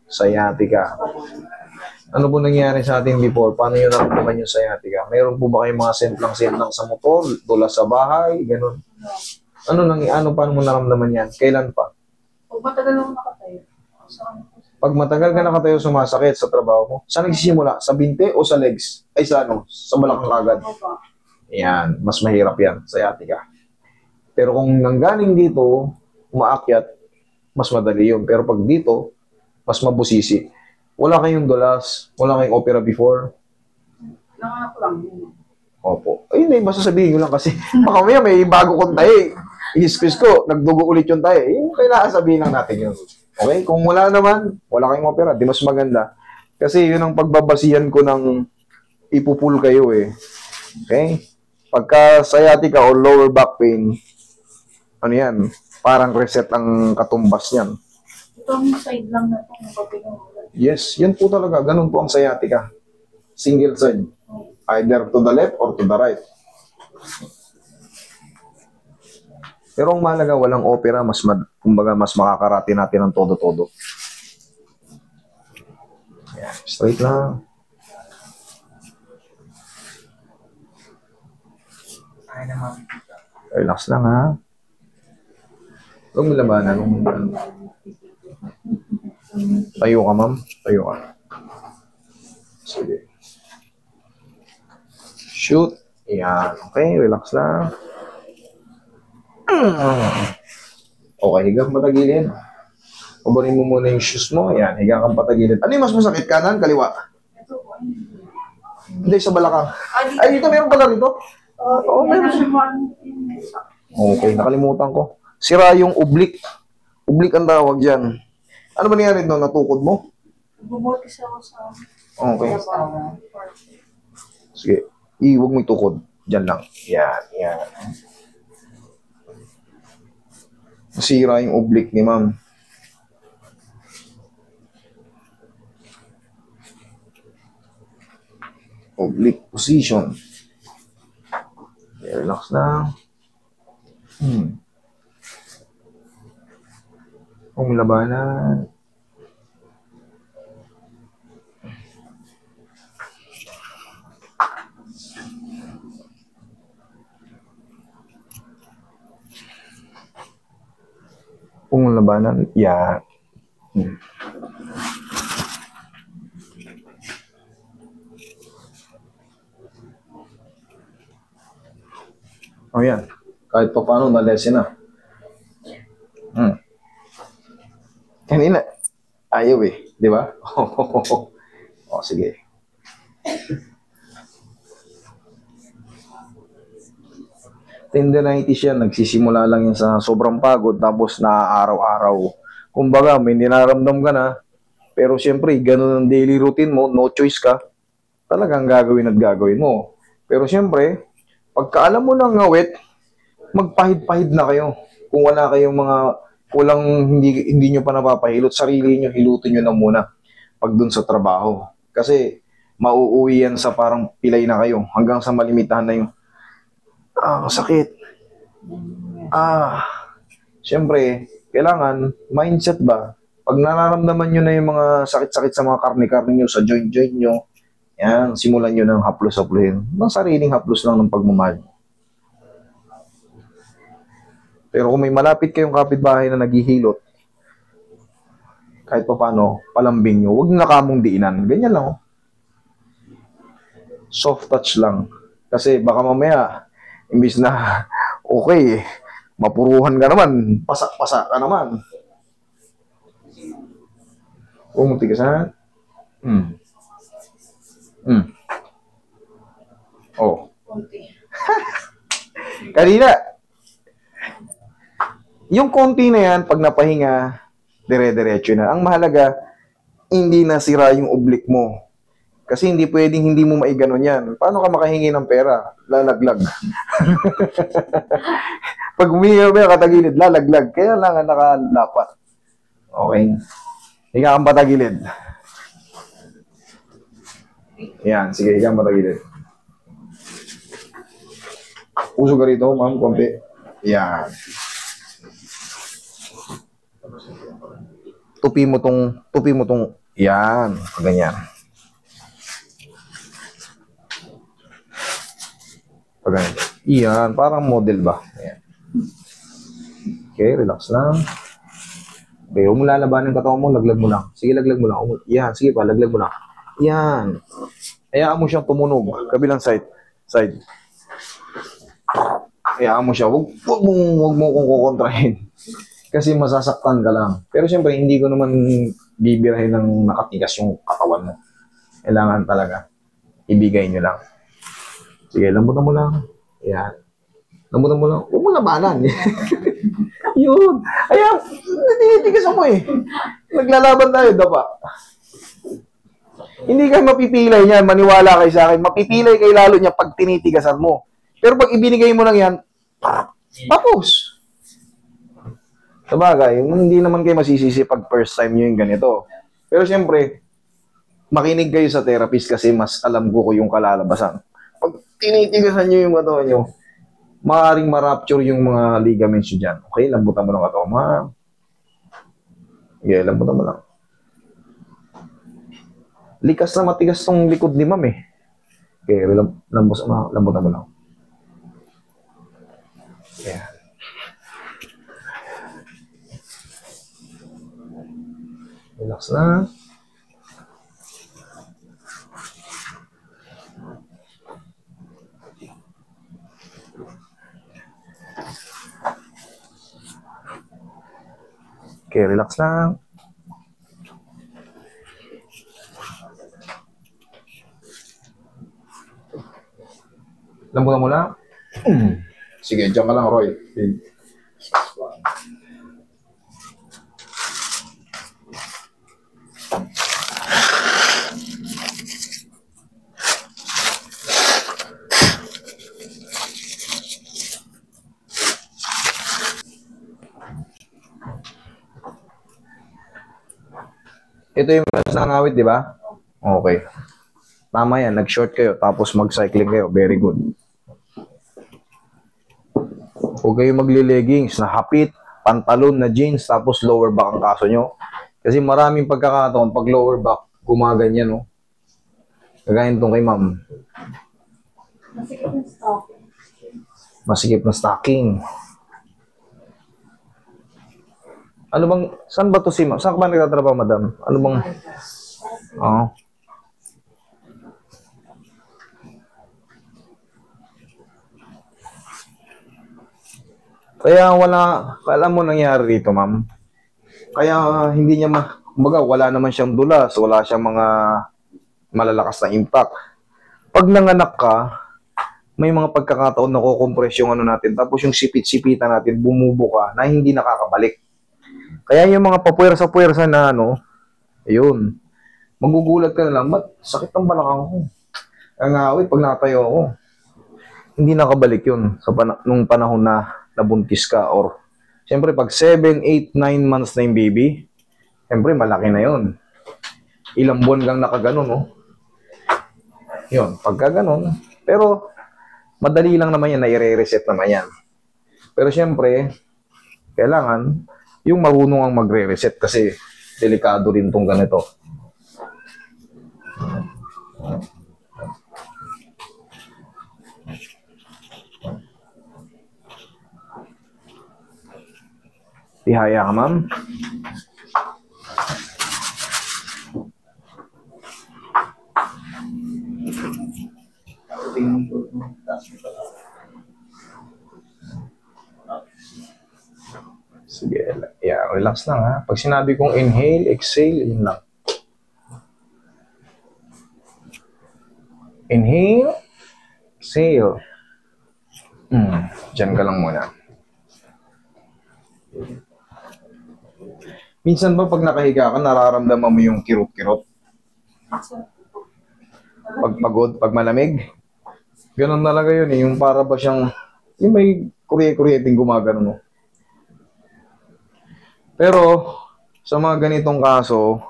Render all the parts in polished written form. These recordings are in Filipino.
Sciatica. Ano po nangyari sa atin before? Paano nyo naramdaman yung sciatica? Mayroon po ba kayong mga sentlang sa motor, tula sa bahay, ganun? Paano mo naramdaman yan? Kailan pa? Pag matagal ako nakatayo. Pag matagal ka nakatayo sumasakit sa trabaho mo, saan nagsisimula? Sa binte o sa legs? Ay sa sa balakang agad? Yan, mas mahirap yan, sciatica. Pero kung nanggaling dito, umaakyat, mas madali yun. Pero pag dito, mas mabusisi. Wala kayong dulas, wala kayong opera before. Nanganak lang. Opo. Ay, hindi, basta sabihin ko lang kasi baka may bago kong tayo. I-squeeze ko, nagdugo ulit yung tayo. Yung kailangan sabihin lang natin yun. Okay? Kung wala naman, wala kayong opera, di mas maganda. Kasi yun ang pagbabasihan ko ng ipupul kayo eh. Okay? Pagka sciatica o lower back pain, ano yan? Parang reset ang katumbas niyan. Itong side lang na ito, napapinong. Yes, yan po talaga. Ganun po ang sciatica. Single side. Either to the left or to the right. Pero ang mahalaga, walang opera, kumbaga, mas makakarati natin ng todo-todo. Yan, straight lang. Ay naman. Relax lang, ha? Huwag mo labanan. Tayo ka, ma'am. Tayo ka. Sige. Shoot. Yan. Okay, relax lang. Okay, higa kang patagilid. Ubarin mo muna yung shoes mo. Yan, higa kang patagilid. Ano yung mas masakit? Kanan, kaliwa? Hindi, sa balakang. Ay, dito meron pala rito? Oo, meron. Okay, nakalimutan ko. Sira yung oblique. Oblique ang tawag dyan. Ano ba nangyari doon? Natukod mo? Bubutis ako sa... Okay. Sige. Huwag mo itukod. Diyan lang. Yan, yan. Nasira yung oblique ni ma'am. Oblique position. Okay, relax lang. Kung labanan. Kung labanan, yan. O yan. Kahit pa paano, na-lesson na. Kanina, ayaw eh. Di ba? O, sige. Tendinitis yan, nagsisimula lang yan sa sobrang pagod, tapos na araw-araw. Kumbaga, may ninaramdam ka na, pero siyempre, ganun ang daily routine mo, no choice ka, talagang gagawin at gagawin mo. Pero siyempre, pagka alam mo ng ngawit, magpahid-pahid na kayo. Kung wala kayong mga hindi nyo pa napapahilot, sarili nyo, hilutin nyo na muna pag dun sa trabaho. Kasi mauuwi yan sa parang pilay na kayo hanggang sa malimitahan na yung sakit. Siyempre, kailangan mindset ba? Pag nararamdaman nyo na yung mga sakit-sakit sa mga karne-karne nyo, sa joint-joint nyo, yan, simulan nyo ng haplos-hapluhin. Ng sariling haplos lang ng pagmamahal. Pero kung may malapit kayong kapitbahay na naghihilot, kahit pa paano, palambing nyo, huwag nyo nakamong diinan. Ganyan lang, oh. Soft touch lang. Kasi baka mamaya, imbis na, okay, mapuruhan ka naman, pasak-pasak ka naman. Huwag mong tigasan. Oh. Kanina, yung konti na yan, pag napahinga, dire-diretso na. Ang mahalaga, hindi nasira yung oblique mo. Kasi hindi pwedeng hindi mo maiganon yan. Paano ka makahingi ng pera? Lalaglag. Pag humingi ka katagilid, lalaglag. Kaya lang nakalapat. Okay. Higa kang patagilid. Yan, sige, higa kang patagilid. Puso ka rito, ma'am, konti. Yan. tupi mo tong, yan, ganyan. Ganyan. Yan, parang model ba? Ayan. Okay, relax lang. Okay, huwag mo lalabanin yung katawan mo, laglag mo lang. Sige, laglag mo lang. Yan, sige pa, laglag mo lang. Yan. Hayaan mo siyang tumunog. Kabilang side. Hayaan mo siya. Huwag mo kong kukontrahin. Kasi masasaktan ka lang. Pero siyempre, hindi ko naman bibirahin ng nakatigas yung katawan mo. Kailangan talaga. Ibigay nyo lang. Sige, lambutan mo lang. Yan. Lambutan mo lang. Huwag mo labanan. Yun. Ayan, tinitigas mo eh. Naglalaban tayo, dapa. Hindi kayo mapipilay niyan, maniwala kayo sa akin. Mapipilay kayo lalo niya pag tinitigasan mo. Pero pag ibinigay mo lang yan, tapos. Sabagay, hindi naman kayo masisisi pag first time nyo yung ganito. Pero siyempre, makinig kayo sa therapist kasi mas alam ko yung kalalabasan. Pag tinitigasan nyo yung katawan nyo, maaaring ma-rupture yung mga ligaments nyo dyan. Okay, lambutan mo lang katawan, ma'am. Okay, lambutan mo lang. Likas na matigas tong likod ni ma'am eh. Okay, lambutan mo lang. Yeah. Relax na. Okay, relax lang. Lambutan mo lang. Sige, dyan ka lang, Roy. Ito yung mas nangawit, di ba? Okay. Tama yan, nag-short kayo, tapos mag-cycling kayo. Very good. Huwag kayo magli-leggings na hapit, pantalon na jeans, tapos lower back ang kaso nyo. Kasi maraming pagkakataon, pag lower back, gumaganyan, no? Kagaya nitong kay ma'am. Masikip na stocking. Masikip na stocking. Ano bang, saan ba to si ma'am? Saan ka ba nagtatrabaho, madam? Ano bang, oo. Kaya alam mo nangyari rito, ma'am. Kaya hindi niya kumbaga, wala naman siyang dulas, wala siyang mga malalakas na impact. Pag nanganak ka, may mga pagkakataon na kukompress yung ano natin, tapos yung sipit-sipitan natin, bumubuka na hindi nakakabalik. Kaya yung mga papuwersa-puwersa na ano, ayun, magugulat ka na lang, ba't sakit ng balakang ko? Ang awit, pag natayo ako, hindi nakabalik yun nung panahon na nabuntis ka or siyempre pag 7, 8, 9 months na yung baby, siyempre malaki na yun. Ilang buwan kang nakaganon, no? Yun, pagka ganon. Pero madali lang naman yan, na i-reset naman yan. Pero siyempre, kailangan yung marunong ang magre-reset kasi delikado rin tong ganito. Tihaya ka, ma'am. Sige, yeah, relax lang ha. Pag sinabi kong inhale, exhale, yun lang. Inhale, exhale. Diyan ka lang muna. Minsan ba pag nakahiga ka, nararamdaman mo yung kirot-kirot? Pag pagod, pag malamig? Ganun talaga yun eh. Yung para ba siyang, yung may kurye-kuryeting gumagano no? Pero, sa mga ganitong kaso,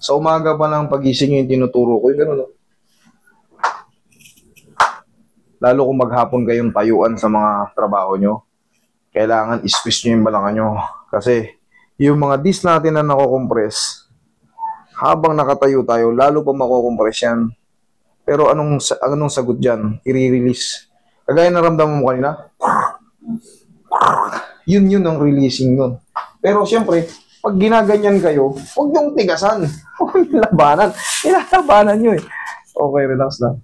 sa umaga pa lang pagising yung tinuturo ko, yung gano'n. No? Lalo kung maghapon kayong tayuan sa mga trabaho nyo, kailangan i-squeeze nyo yung balakang nyo. Kasi, yung mga disc natin na nakokompress, habang nakatayo tayo, lalo pa makokompress yan. Pero anong sagot dyan? I-release. Kagaya naramdaman mo kanina, yun ang releasing nun. Pero siyempre, pag ginaganyan kayo, huwag niyong tigasan. Huwag niyong labanan. Ilalabanan nyo eh. Okay, relax lang.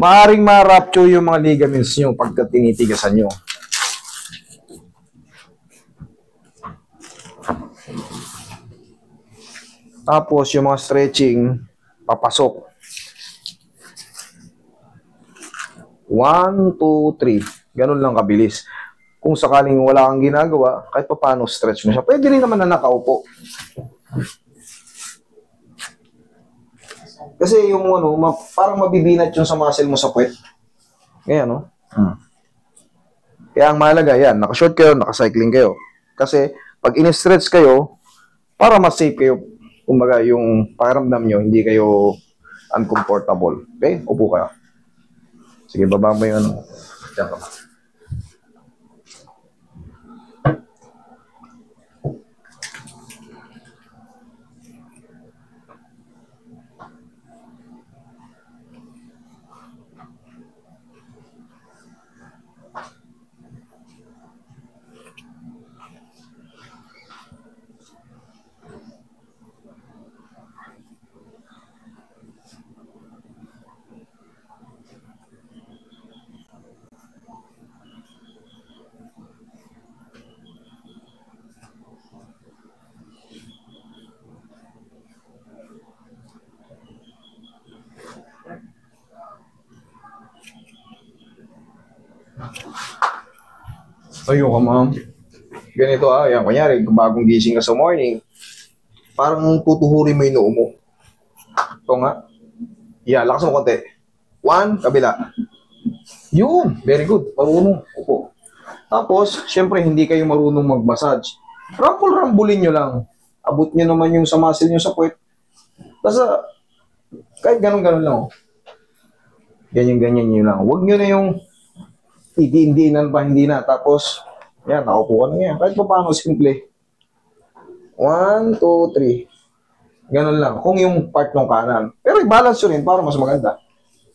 Maaring ma-rupture yung mga ligaments nyo pagka tinitigasan nyo. Tapos, yung mga stretching, papasok. 1, 2, 3. Ganun lang kabilis. Kung sakaling wala kang ginagawa, kahit pa paano stretch mo siya. Pwede rin naman na nakaupo. Kasi yung parang mabibinat yung sa muscle mo sa puwet. Ngayon, no? Kaya ang mahalaga, yan, naka-short kayo, naka-cycling kayo. Kasi, pag in-stretch kayo, para mas safe kayo, kumbaga, yung pakiramdam nyo, hindi kayo uncomfortable. Okay? Upo kayo. Sige, baba mo yung Diyan ka. Tayo ka, ma'am. Ganito yan. Kunyari, bagong gising ka sa morning, parang tutuhurin mo yung noo mo. Ito nga. Yan, lakas mo konti. 1, kabila. Yun, very good. Marunong. Upo. Tapos, syempre, hindi kayo marunong mag-massage. Rambulin nyo lang. Abot nyo naman yung sa muscle nyo sa puwet. Basta, kahit ganun-ganun lang. Ganyan-ganyan nyo lang. Huwag nyo na yung hindi na. Tapos, yan, nakaupo ka na yan. Kahit pa paano, simple. 1, 2, 3. Ganun lang. Kung yung part ng kanan. Pero i-balance yun rin para mas maganda.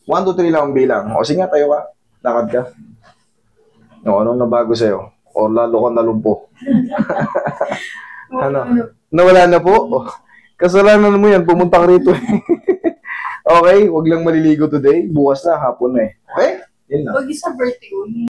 1, 2, 3 lang ang bilang. O sige nga, tayo ka. Lakad ka. O, anong nabago sa'yo? O lalo kang nalumpo? Ano? Nawala na po? O, kasalanan mo yan. Pumunta ka rito. Okay? Huwag lang maliligo today. Bukas na, hapon na eh. Okay? Yan lang. Huwag isa vertigo.